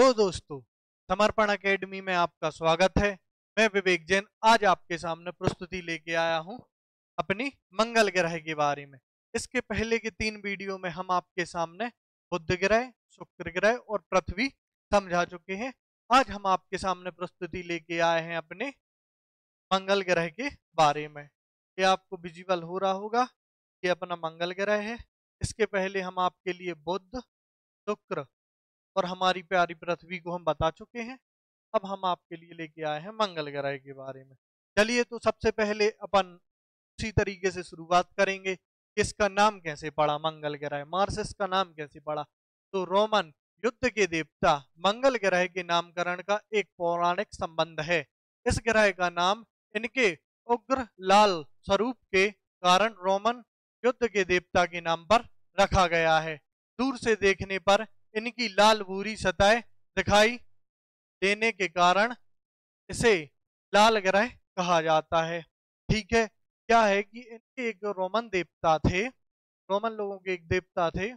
Hello दोस्तों, समर्पण academy में आपका स्वागत है। मैं विवेक जैन आज आपके सामने प्रस्तुति लेके आया हूं अपनी मंगल ग्रह के बारे में। इसके पहले के 3 वीडियो में हम आपके सामने बुध ग्रह, शुक्र ग्रह और पृथ्वी समझा चुके हैं। आज हम आपके सामने प्रस्तुति लेके आए हैं अपने मंगल ग्रह के बारे में। ये आपको विजिबल हो रहा होगा, ये अपना मंगल ग्रह है। इसके पहले हम आपके लिए बुध, शुक्र और हमारी प्यारी पृथ्वी को हम बता चुके हैं। अब हम आपके लिए लेके आए हैं मंगल ग्रह के बारे में। चलिए, तो सबसे पहले अपन उसी तरीके से शुरुआत करेंगे। इसका नाम कैसे पड़ा मंगल ग्रह, मार्स इसका नाम कैसे पड़ा? तो रोमन युद्ध के देवता मंगल ग्रह के नामकरण का एक पौराणिक संबंध है। इस ग्रह का नाम इनके उग्र लाल स्वरूप के कारण रोमन युद्ध के देवता के नाम पर रखा गया है। दूर से देखने पर इनकी लाल भूरी सतह दिखाई देने के कारण इसे लाल ग्रह कहा जाता है। ठीक है, क्या है कि इनके एक रोमन देवता थे, रोमन लोगों के एक देवता थे,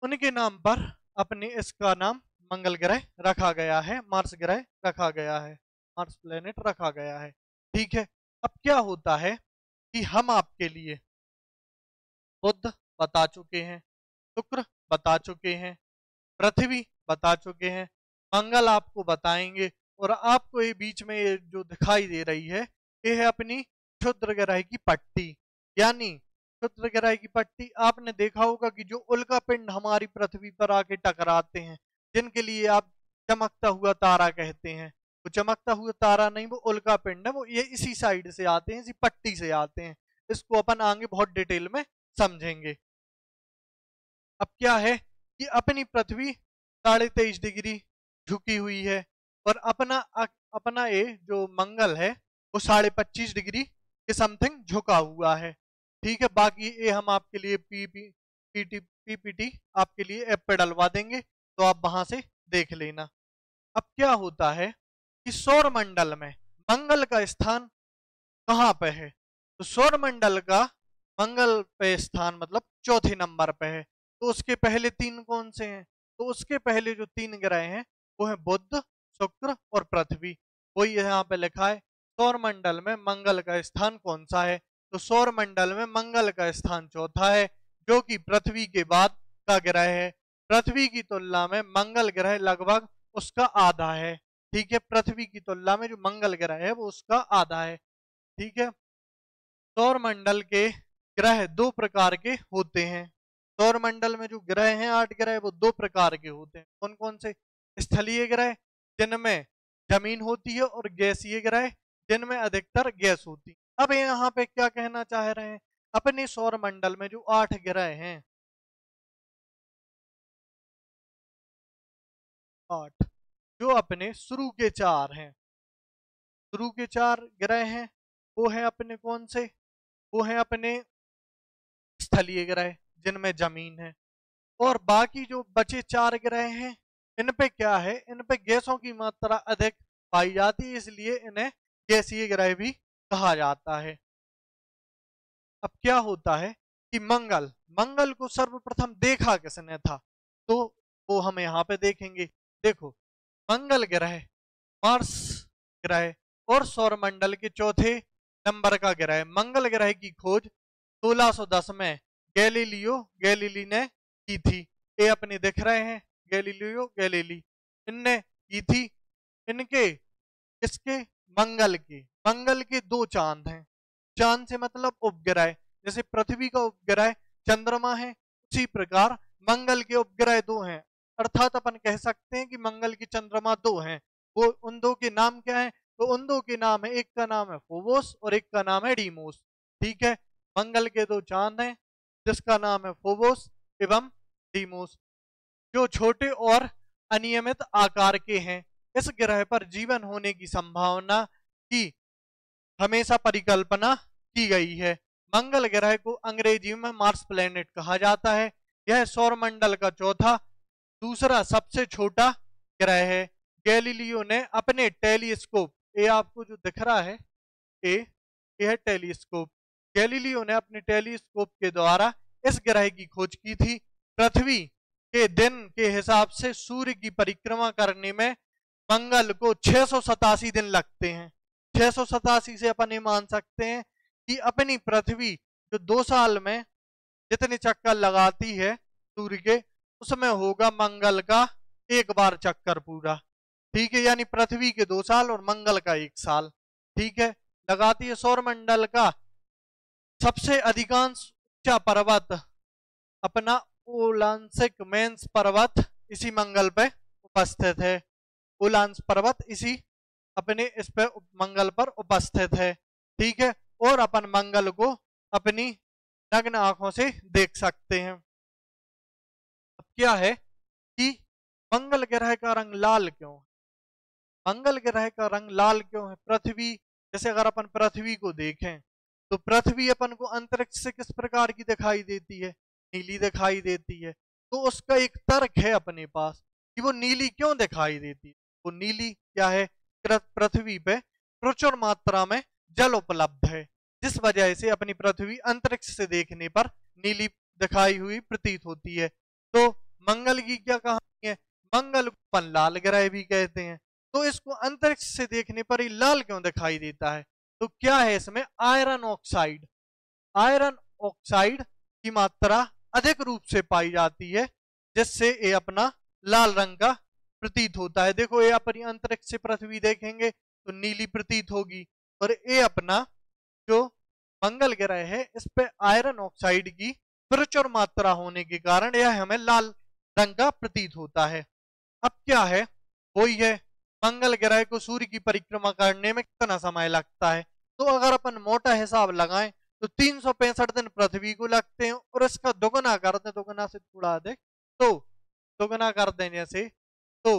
उनके नाम पर अपने इसका नाम मंगल ग्रह रखा गया है, मार्स ग्रह रखा गया है, मार्स प्लेनेट रखा गया है। ठीक है, अब क्या होता है कि हम आपके लिए बुध बता चुके हैं, शुक्र बता चुके हैं, पृथ्वी बता चुके हैं, मंगल आपको बताएंगे। और आपको ये बीच में ये जो दिखाई दे रही है, ये है अपनी क्षुद्र ग्रह की पट्टी। यानी क्षुद्र ग्रह की पट्टी आपने देखा होगा कि जो उल्का पिंड हमारी पृथ्वी पर आके टकराते हैं, जिनके लिए आप चमकता हुआ तारा कहते हैं, वो चमकता हुआ तारा नहीं, वो उल्का पिंड है। वो ये इसी साइड से आते हैं, इसी पट्टी से आते हैं। इसको अपन आगे बहुत डिटेल में समझेंगे। अब क्या है कि अपनी पृथ्वी 23.5 डिग्री झुकी हुई है और अपना ये जो मंगल है वो 25.5 डिग्री के समथिंग झुका हुआ है। ठीक है, बाकी ये हम आपके लिए पीपीटी आपके लिए ऐप पे डलवा देंगे, तो आप वहां से देख लेना। अब क्या होता है कि सौर मंडल में मंगल का स्थान कहाँ पे है? तो सौर मंडल का मंगल पे स्थान मतलब चौथे नंबर पे है। तो उसके पहले 3 कौन से हैं? तो उसके पहले जो 3 ग्रह हैं वो है बुध, शुक्र और पृथ्वी। वही यहाँ पे लिखा है सौर मंडल में मंगल का स्थान कौन सा है। तो सौर मंडल में मंगल का स्थान चौथा है, जो कि पृथ्वी के बाद का ग्रह है। पृथ्वी की तुलना में मंगल ग्रह लगभग उसका आधा है। ठीक है, पृथ्वी की तुलना में जो मंगल ग्रह है वो उसका आधा है। ठीक है, सौर मंडल के ग्रह 2 प्रकार के होते हैं। सौर मंडल में जो ग्रह हैं 8 ग्रह, वो 2 प्रकार के होते हैं। कौन कौन से? स्थलीय ग्रह जिनमें जमीन होती है और गैसीय ग्रह जिनमें अधिकतर गैस होती है। अब यहाँ पे क्या कहना चाह रहे हैं? अपने सौर मंडल में जो 8 ग्रह हैं, 8 जो अपने शुरू के 4 हैं, शुरू के 4 ग्रह हैं, वो है अपने कौन से? वो है अपने स्थलीय ग्रह जिनमें जमीन है। और बाकी जो बचे 4 ग्रह हैं, इन पे क्या है? इन पे गैसों की मात्रा अधिक पाई जाती है, इसलिए इन्हें गैसीय ग्रह भी कहा जाता है। अब क्या होता है कि मंगल मंगल को सर्वप्रथम देखा किसने था? तो वो हम यहाँ पे देखेंगे। देखो, मंगल ग्रह मार्स ग्रह और सौरमंडल के चौथे नंबर का ग्रह मंगल ग्रह की खोज 1610 में गैलीलियो गैलीली ने की थी। ये अपने दिख रहे हैं, गैलीलियो गैलीली, इनने की थी। इनके इसके मंगल के 2 चांद हैं। चांद से मतलब उपग्रह, जैसे पृथ्वी का उपग्रह चंद्रमा है, उसी प्रकार मंगल के उपग्रह 2 हैं। अर्थात अपन कह सकते हैं कि मंगल के चंद्रमा 2 हैं। वो उन 2 के नाम क्या है? तो उन 2 के नाम है, एक का नाम है फोबोस और एक का नाम है डीमोस। ठीक है, मंगल के 2 चांद हैं जिसका नाम है फोबोस एवं डीमोस, जो छोटे और अनियमित आकार के हैं। इस ग्रह पर जीवन होने की संभावना की हमेशा परिकल्पना की गई है। मंगल ग्रह को अंग्रेजी में मार्स प्लेनेट कहा जाता है। यह सौरमंडल का चौथा दूसरा सबसे छोटा ग्रह है। गैलीलियो ने अपने टेलीस्कोप, ये आपको जो दिख रहा है ये है टेलीस्कोप, गैलीलियो ने अपने टेलीस्कोप के द्वारा इस ग्रह की खोज की थी। पृथ्वी के दिन के हिसाब से सूर्य की परिक्रमा करने में मंगल को 687 दिन लगते हैं। 687 से अपन ये मान सकते हैं कि अपनी पृथ्वी जो 2 साल में जितने चक्कर लगाती है सूर्य के, उसमें होगा मंगल का एक बार चक्कर पूरा। ठीक है, यानी पृथ्वी के 2 साल और मंगल का 1 साल। ठीक है, लगाती है। सौरमंडल का सबसे अधिकांश ऊंचा पर्वत अपना ओलांसिक मेंस पर्वत इसी मंगल पे उपस्थित है। ओलांस पर्वत इसी अपने इस पे मंगल पर उपस्थित है। ठीक है, और अपन मंगल को अपनी नग्न आंखों से देख सकते हैं। अब क्या है कि मंगल ग्रह का रंग लाल क्यों है? मंगल ग्रह का रंग लाल क्यों है? पृथ्वी, जैसे अगर अपन पृथ्वी को देखें तो पृथ्वी अपन को अंतरिक्ष से किस प्रकार की दिखाई देती है? नीली दिखाई देती है। तो उसका एक तर्क है अपने पास कि वो नीली क्यों दिखाई देती है। वो नीली क्या है? पृथ्वी पे प्रचुर मात्रा में जल उपलब्ध है, जिस वजह से अपनी पृथ्वी अंतरिक्ष से देखने पर नीली दिखाई हुई प्रतीत होती है। तो मंगल की क्या कहानी है? मंगल को अपन लाल ग्रह भी कहते हैं, तो इसको अंतरिक्ष से देखने पर ही लाल क्यों दिखाई देता है? तो क्या है इसमें? Iron oxide. आयरन ऑक्साइड की मात्रा अधिक रूप से पाई जाती है, जिससे ये अपना लाल रंग का प्रतीत होता है। देखो, ये अपनी अंतरिक्ष से पृथ्वी देखेंगे तो नीली प्रतीत होगी, और ये अपना जो मंगल ग्रह है इस पे आयरन ऑक्साइड की प्रचुर मात्रा होने के कारण यह हमें लाल रंग का प्रतीत होता है। अब क्या है? वही है, मंगल ग्रह को सूर्य की परिक्रमा करने में कितना समय लगता है? तो अगर अपन मोटा हिसाब लगाएं तो 365 दिन पृथ्वी को लगते हैं, और इसका दोगुना कर दें, दोगुना से थोड़ा अधिक, तो दोगुना कर देने से तो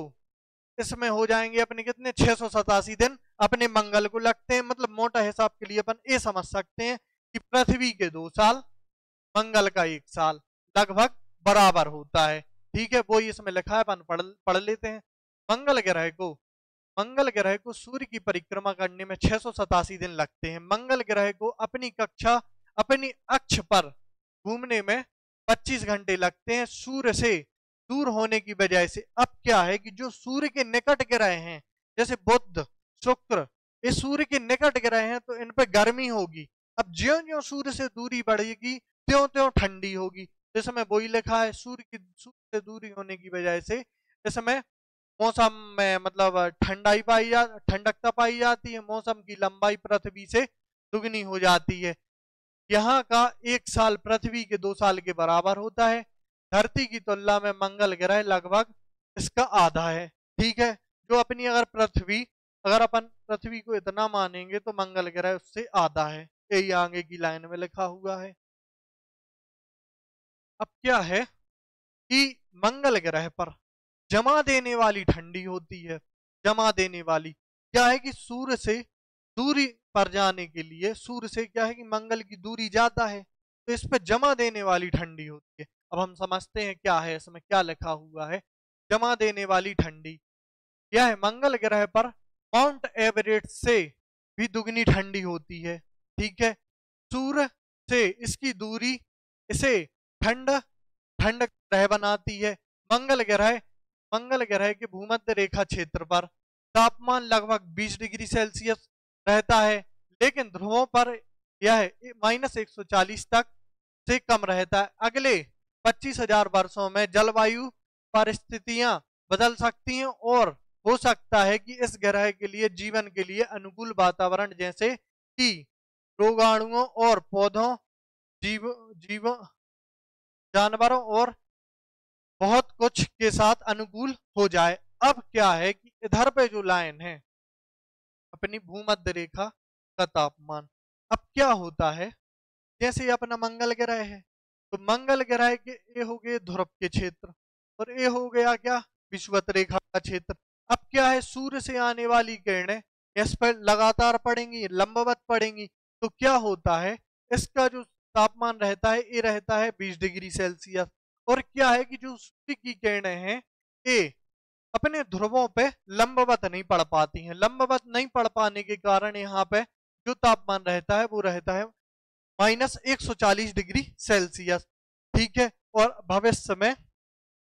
इसमें हो जाएंगे अपने कितने? 687 दिन अपने मंगल को लगते हैं। मतलब मोटा हिसाब के लिए अपन ये समझ सकते हैं कि पृथ्वी के 2 साल, मंगल का 1 साल लगभग बराबर होता है। ठीक है, वो इसमें लिखा है, अपन पढ़ लेते हैं। मंगल ग्रह को सूर्य की परिक्रमा करने में 687 दिन लगते हैं। मंगल ग्रह को अपनी कक्षा, अपनी अक्ष पर घूमने में 25 घंटे लगते हैं सूर्य से दूर होने की वजह से। अब क्या है कि जो सूर्य के निकट ग्रह हैं, जैसे बुध, शुक्र, ये सूर्य के निकट ग्रह हैं, तो इन पे गर्मी होगी। अब ज्यो ज्यो सूर्य से दूरी बढ़ेगी त्यों त्यों ठंडी होगी। इसमें वही लिखा है, सूर्य से दूरी होने की वजह से इसमें मौसम में मतलब ठंडकता पाई जाती है। मौसम की लंबाई पृथ्वी से दुगनी हो जाती है। यहाँ का 1 साल पृथ्वी के 2 साल के बराबर होता है। धरती की तुलना में मंगल ग्रह लगभग इसका आधा है। ठीक है, जो अपनी अगर अपन पृथ्वी को इतना मानेंगे तो मंगल ग्रह उससे आधा है। यही आगे की लाइन में लिखा हुआ है। अब क्या है कि मंगल ग्रह पर जमा देने वाली ठंडी होती है। जमा देने वाली क्या है कि सूर्य से दूरी पर जाने के लिए, सूर्य से क्या है कि मंगल की दूरी ज्यादा है, तो इस पे जमा देने वाली ठंडी होती है। अब हम समझते हैं क्या है इसमें, क्या लिखा हुआ है। जमा देने वाली ठंडी क्या है? मंगल ग्रह पर माउंट एवरेस्ट से भी दुगनी ठंडी होती है। ठीक है, सूर्य से इसकी दूरी इसे ठंड ठंड ग्रह बनाती है। मंगल ग्रह के भूमध्य रेखा क्षेत्र पर तापमान लगभग 20 डिग्री सेल्सियस रहता है, लेकिन ध्रुवों पर यह -140 तक से कम रहता है। अगले 25,000 वर्षों में जलवायु परिस्थितियां बदल सकती हैं, और हो सकता है कि इस ग्रह के लिए जीवन के लिए अनुकूल वातावरण, जैसे कि रोगाणुओं और पौधों, जीव जानवरों और बहुत कुछ के साथ अनुकूल हो जाए। अब क्या है कि इधर पे जो लाइन है अपनी भूमध्य रेखा का तापमान, अब क्या होता है, जैसे अपना मंगल ग्रह है, तो मंगल ग्रह के ये हो गए ध्रुव के क्षेत्र, और ये हो गया क्या? विषुवत रेखा का क्षेत्र। अब क्या है, सूर्य से आने वाली किरणें इस पर लगातार पड़ेंगी, लंबवत पड़ेंगी, तो क्या होता है, इसका जो तापमान रहता है ये रहता है 20 डिग्री सेल्सियस। और क्या है कि जो सूर्य की किरणें हैं ये अपने ध्रुवों पे लंबवत नहीं पड़ पाती हैं। लंबवत नहीं पड़ पाने के कारण यहाँ पे जो तापमान रहता है वो रहता है -140 डिग्री सेल्सियस। ठीक है, और भविष्य में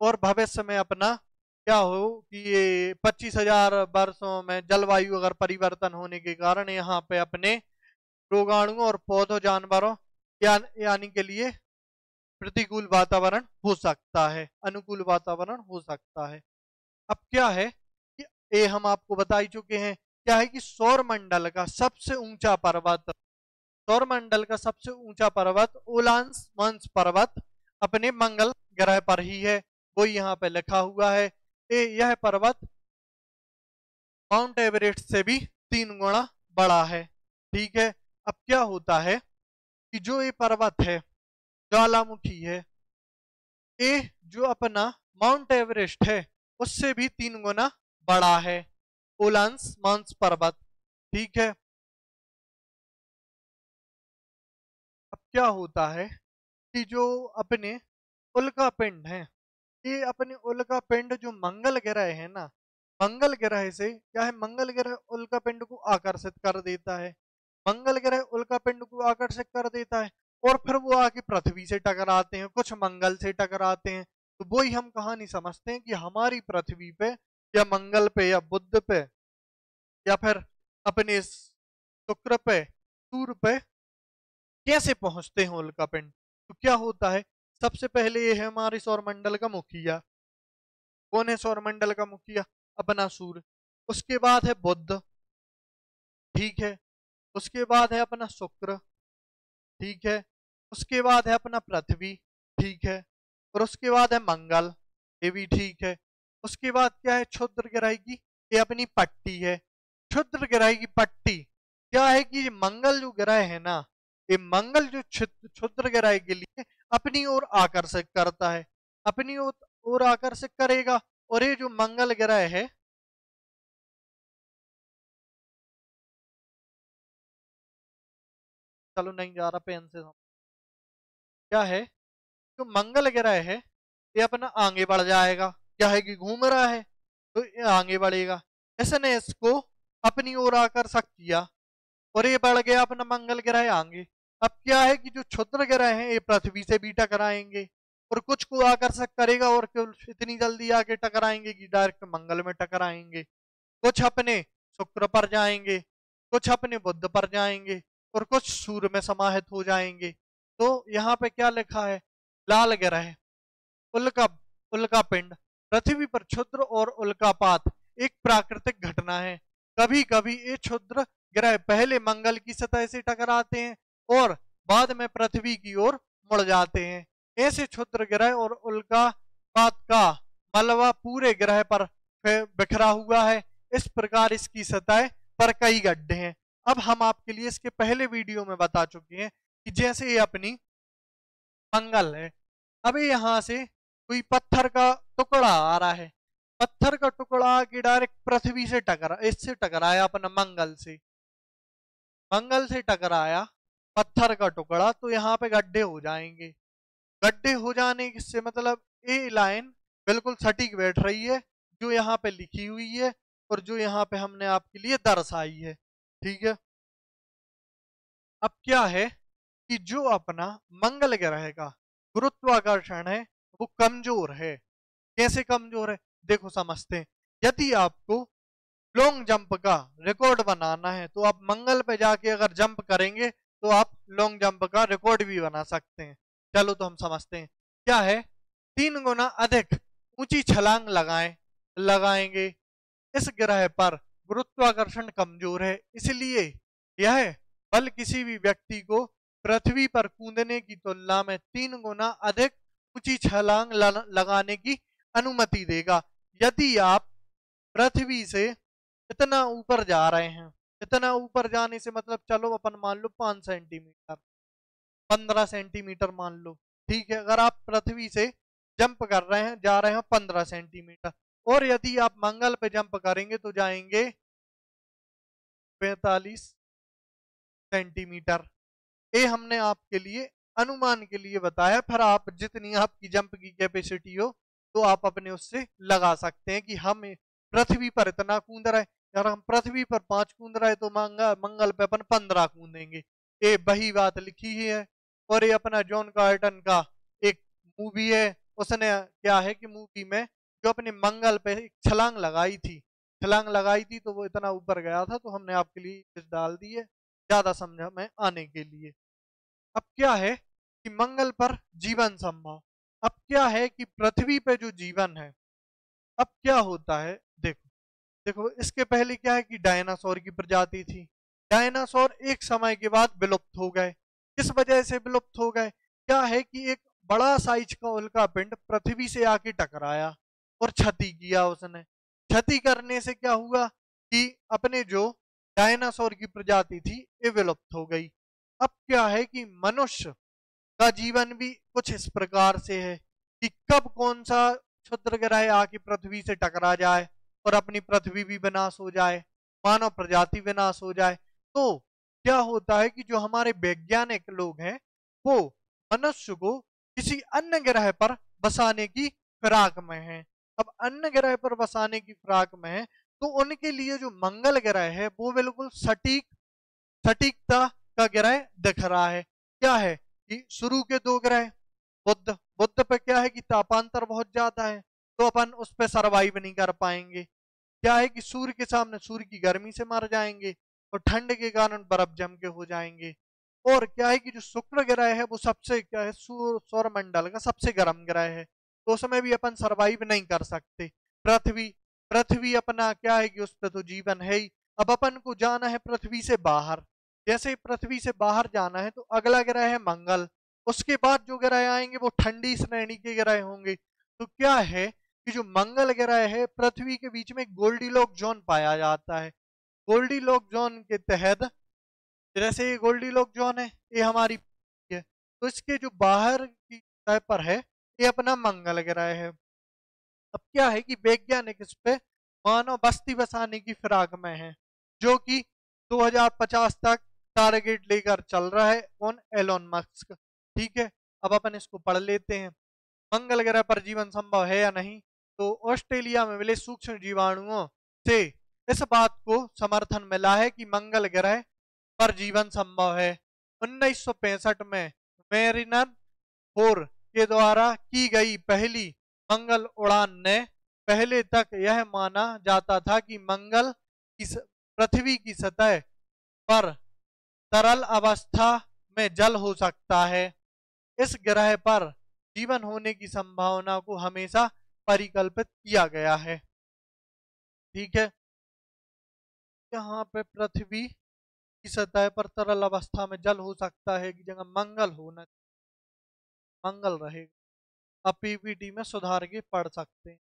और भविष्य में अपना क्या हो कि ये 25,000 वर्षों में जलवायु अगर परिवर्तन होने के कारण यहाँ पे अपने रोगाणुओं और पौधों जानवरों यानी के लिए प्रतिकूल वातावरण हो सकता है, अनुकूल वातावरण हो सकता है। अब क्या है कि ये हम आपको बता ही चुके हैं, क्या है कि सौरमंडल का सबसे ऊंचा पर्वत, सौरमंडल का सबसे ऊंचा पर्वत ओलांस मंस पर्वत अपने मंगल ग्रह पर ही है, वो यहाँ पे लिखा हुआ है। यह पर्वत माउंट एवरेस्ट से भी 3 गुना बड़ा है। ठीक है, अब क्या होता है कि जो ये पर्वत है, ज्वालामुखी है, ये जो अपना माउंट एवरेस्ट है उससे भी 3 गुना बड़ा है, ओलांस मंस पर्वत। ठीक है, अब क्या होता है कि जो अपने उल्का पिंड है, ये अपने उल्का पिंड जो मंगल ग्रह है ना, मंगल ग्रह से क्या है, मंगल ग्रह उल्का पिंड को आकर्षित कर देता है, मंगल ग्रह उल्का पिंड को आकर्षित कर देता है और फिर वो आके पृथ्वी से टकराते हैं, कुछ मंगल से टकराते हैं। तो वही हम कहानी समझते हैं कि हमारी पृथ्वी पे या मंगल पे या बुध पे या फिर अपने शुक्र पे सूर्य पे कैसे पहुंचते हैं उल्का पिंड। तो क्या होता है, सबसे पहले ये है हमारे सौरमंडल का मुखिया। कौन है सौरमंडल का मुखिया? अपना सूर्य। उसके बाद है बुध, ठीक है। उसके बाद है अपना शुक्र, ठीक है। उसके बाद है अपना पृथ्वी, ठीक है। और उसके बाद है मंगल, ये भी ठीक है। उसके बाद क्या है, क्षुद्र ग्रह की ये अपनी पट्टी है। क्षुद्र ग्रह की पट्टी क्या है कि मंगल जो ग्रह है ना, ये मंगल जो क्षुद्र ग्रह के लिए अपनी ओर आकर्षित करता है, अपनी ओर आकर्षित करेगा। और ये जो मंगल ग्रह है, चलो नहीं जा रहा पेन से, क्या है, जो मंगल ग्रह है ये अपना आगे बढ़ जाएगा, क्या है कि घूम रहा है तो ये आगे बढ़ेगा। इसने इसको अपनी ओर आकर्षक किया और ये बढ़ गया अपना मंगल ग्रह आगे। अब क्या है कि जो क्षुद्र ग्रह हैं ये पृथ्वी से भी टकराएंगे और कुछ को आकर्षक करेगा और कुछ इतनी जल्दी आके टकराएंगे कि डायरेक्ट मंगल में टकराएंगे। कुछ अपने शुक्र पर जाएंगे, कुछ अपने बुध पर जाएंगे और कुछ सूर्य में समाहित हो जाएंगे। तो यहाँ पे क्या लिखा है, लाल ग्रह, उल्का उल्का पिंड, पृथ्वी पर क्षुद्र और उल्कापात एक प्राकृतिक घटना है। कभी कभी ये क्षुद्र ग्रह पहले मंगल की सतह से टकराते हैं और बाद में पृथ्वी की ओर मुड़ जाते हैं। ऐसे क्षुद्र ग्रह और उल्कापात का मलबा पूरे ग्रह पर बिखरा हुआ है। इस प्रकार इसकी सतह पर कई गड्ढे हैं। अब हम आपके लिए इसके पहले वीडियो में बता चुके हैं कि जैसे ये अपनी मंगल है, अभी यहां से कोई पत्थर का टुकड़ा आ रहा है, पत्थर का टुकड़ा आके डायरेक्ट पृथ्वी से टकरा, इससे टकराया अपना मंगल से, मंगल से टकराया पत्थर का टुकड़ा, तो यहाँ पे गड्ढे हो जाएंगे। गड्ढे हो जाने से मतलब ये लाइन बिल्कुल सटीक बैठ रही है जो यहाँ पे लिखी हुई है और जो यहाँ पे हमने आपके लिए दर्शाई है। ठीक है, अब क्या है कि जो अपना मंगल ग्रह का गुरुत्वाकर्षण है वो कमजोर है। कैसे कमजोर है, देखो समझते हैं। यदि आपको लॉन्ग जंप का रिकॉर्ड बनाना है तो आप मंगल पे जाके अगर जंप करेंगे तो आप लॉन्ग जंप का रिकॉर्ड भी बना सकते हैं। चलो तो हम समझते हैं क्या है, 3 गुना अधिक ऊंची छलांग लगाएंगे। इस ग्रह पर गुरुत्वाकर्षण कमजोर है, इसलिए यह बल किसी भी व्यक्ति को पृथ्वी पर कूदने की तुलना में 3 गुना अधिक ऊंची छलांग लगाने की अनुमति देगा। यदि आप पृथ्वी से इतना ऊपर जा रहे हैं, इतना ऊपर जाने से मतलब चलो अपन मान लो 5 सेंटीमीटर, 15 सेंटीमीटर मान लो, ठीक है। अगर आप पृथ्वी से जंप कर रहे हैं, जा रहे हैं 15 सेंटीमीटर, और यदि आप मंगल पे जंप करेंगे तो जाएंगे 45 सेंटीमीटर। ये हमने आपके लिए अनुमान के लिए बताया, फिर आप जितनी आपकी जंप की कैपेसिटी हो तो आप अपने उससे लगा सकते हैं कि हम पृथ्वी पर इतना कूद रहे हैं, अगर हम पृथ्वी पर 5 कूद रहे तो मंगल पे अपन 15 कूदेंगे। ये वही बात लिखी ही है और ये अपना जॉन कार्टन का एक मूवी है उसने क्या है कि मूवी में जो अपने मंगल पे एक छलांग लगाई थी, तो वो इतना ऊपर गया था, तो हमने आपके लिए इस डाल दी है ज्यादा समझ में आने के लिए। अब क्या है कि मंगल पर जीवन संभव। अब क्या है कि पृथ्वी पे जो जीवन है, अब क्या होता है, देखो देखो इसके पहले क्या है कि डायनासोर की प्रजाति थी। डायनासोर एक समय के बाद विलुप्त हो गए। किस वजह से विलुप्त हो गए? क्या है कि एक बड़ा साइज का उल्का पिंड पृथ्वी से आके टकराया और क्षति किया उसने। क्षति करने से क्या हुआ कि अपने जो डायनासोर की प्रजाति थी ये विलुप्त हो गई। अब क्या है कि मनुष्य का जीवन भी कुछ इस प्रकार से है कि कब कौन सा क्षुद्र ग्रह आके पृथ्वी से टकरा जाए और अपनी पृथ्वी भी विनाश हो जाए, मानव प्रजाति विनाश हो जाए। तो क्या होता है कि जो हमारे वैज्ञानिक लोग हैं वो मनुष्य को किसी अन्य ग्रह पर बसाने की फिराक में हैं। अब अन्य ग्रह पर बसाने की फिराक में है, तो उनके लिए जो मंगल ग्रह है वो बिल्कुल सटीकता का ग्रह दिख रहा है। क्या है कि शुरू के दो ग्रह, बुध बुध पे क्या है कि तापांतर बहुत ज्यादा है, तो अपन उस पर सरवाइव नहीं कर पाएंगे। क्या है कि सूर्य के सामने सूर्य की गर्मी से मर जाएंगे और ठंड के कारण बर्फ जम के हो जाएंगे। और क्या है कि जो शुक्र ग्रह है वो सबसे क्या है सौर मंडल का सबसे गर्म ग्रह है, तो उसमें भी अपन सरवाइव नहीं कर सकते। पृथ्वी पृथ्वी अपना क्या है कि उस पर तो जीवन है ही। अब अपन को जाना है पृथ्वी से बाहर। जैसे ही पृथ्वी से बाहर जाना है तो अगला ग्रह है मंगल। उसके बाद जो ग्रह आएंगे वो ठंडी श्रेणी के ग्रह होंगे। तो क्या है कि जो मंगल ग्रह है पृथ्वी के बीच में गोल्डीलॉक जोन पाया जाता है। गोल्डीलॉक जोन के तहत, जैसे ये गोल्डीलॉक जोन है ये हमारी है, तो इसके जो बाहर की सतह पर है ये अपना मंगल ग्रह है। अब क्या है कि वैज्ञानिक इस पे मानव बस्ती बसाने की फिराक में है, जो कि 2050 तक टारगेट लेकर चल रहा है कौन? Elon Musk. ठीक है, अब अपन इसको पढ़ लेते हैं। मंगल ग्रह पर जीवन संभव है या नहीं? तो ऑस्ट्रेलिया में मिले सूक्ष्म जीवाणुओं से इस बात को समर्थन मिला है कि मंगल ग्रह पर जीवन संभव है। 1965 में मेरिनर 4 के द्वारा की गई पहली मंगल उड़ान ने पहले तक यह माना जाता था कि मंगल की पृथ्वी की सतह पर तरल अवस्था में जल हो सकता है। इस ग्रह पर जीवन होने की संभावना को हमेशा परिकल्पित किया गया है। ठीक है, यहाँ पे पृथ्वी की सतह पर तरल अवस्था में जल हो सकता है की जगह मंगल होना, मंगल रहेगा। अब पीपीटी में सुधार के पढ़ सकते हैं।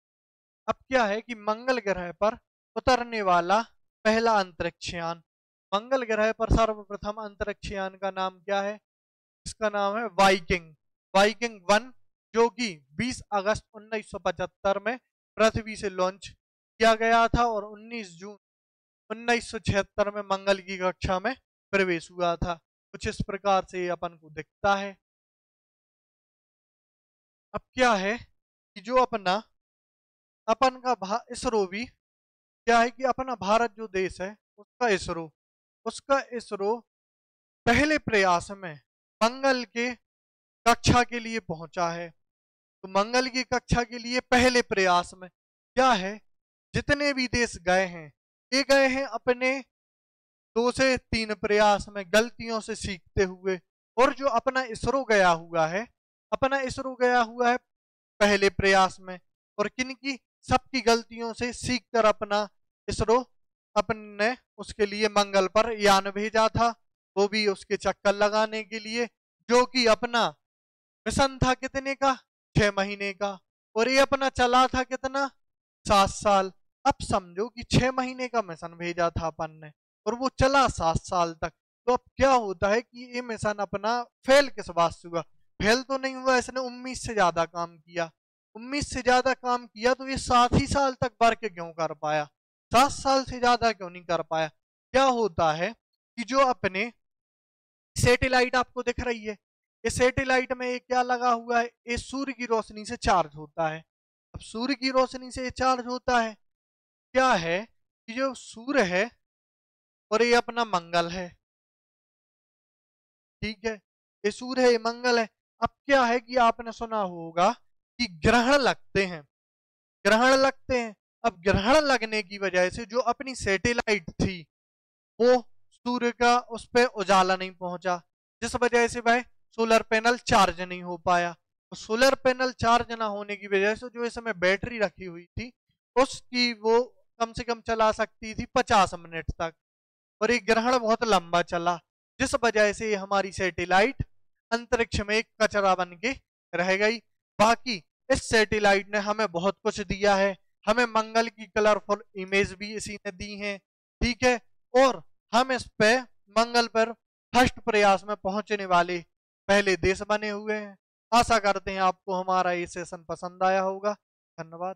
अब क्या है कि मंगल ग्रह पर उतरने वाला पहला अंतरिक्ष यान। मंगल ग्रह पर सर्वप्रथम अंतरिक्ष यान का नाम क्या है? इसका नाम है वाइकिंग। वाइकिंग 1, जो कि 20 अगस्त 1975 में पृथ्वी से लॉन्च किया गया था और 19 जून 1976 में मंगल की कक्षा में प्रवेश हुआ था। कुछ इस प्रकार से अपन को दिखता है। अब क्या है कि जो अपन का इसरो भी क्या है कि अपना भारत जो देश है उसका इसरो पहले प्रयास में मंगल के कक्षा के लिए पहुंचा है। तो मंगल की कक्षा के लिए पहले प्रयास में क्या है, जितने भी देश गए हैं ये गए हैं अपने 2 से 3 प्रयास में गलतियों से सीखते हुए। और जो अपना इसरो गया हुआ है पहले प्रयास में, और किनकी? सबकी गलतियों से सीखकर अपना इसरो अपने उसके लिए मंगल पर यान भेजा था, वो भी उसके चक्कर लगाने के लिए, जो कि अपना मिशन था कितने का? 6 महीने का। और ये अपना चला था कितना? 7 साल। अब समझो कि 6 महीने का मिशन भेजा था अपन ने और वो चला 7 साल तक। तो अब क्या होता है कि ये मिशन अपना फेल किस बात से हुआ? फेल तो नहीं हुआ, इसने 19 से ज्यादा काम किया तो ये 7 ही साल तक वर्क क्यों कर पाया? 7 साल से ज्यादा क्यों नहीं कर पाया? क्या होता है कि जो अपने सैटेलाइट आपको दिख रही है, इस सैटेलाइट में ये क्या लगा हुआ है? ये सूर्य की रोशनी से चार्ज होता है। अब सूर्य की रोशनी से ये चार्ज होता है। क्या है कि जो सूर्य है और ये अपना मंगल है, ठीक है, ये सूर्य है ये मंगल है। अब क्या है कि आपने सुना होगा कि ग्रहण लगते हैं, ग्रहण लगते हैं। अब ग्रहण लगने की वजह से जो अपनी सैटेलाइट थी वो सूर्य का उस पर उजाला नहीं पहुंचा, जिस वजह से वह सोलर पैनल चार्ज नहीं हो पाया। तो सोलर पैनल चार्ज ना होने की वजह से जो इस समय बैटरी रखी हुई थी उसकी वो कम से कम चला सकती थी 50 मिनट तक, और ये ग्रहण बहुत लंबा चला, जिस वजह से हमारी सैटेलाइट अंतरिक्ष में एक कचरा बन के रह गई। बाकी इस सैटेलाइट ने हमें बहुत कुछ दिया है, हमें मंगल की कलरफुल इमेज भी इसी ने दी है, ठीक है। और हम इस पे मंगल पर फर्स्ट प्रयास में पहुंचने वाले पहले देश बने हुए हैं। आशा करते हैं आपको हमारा ये सेशन पसंद आया होगा। धन्यवाद।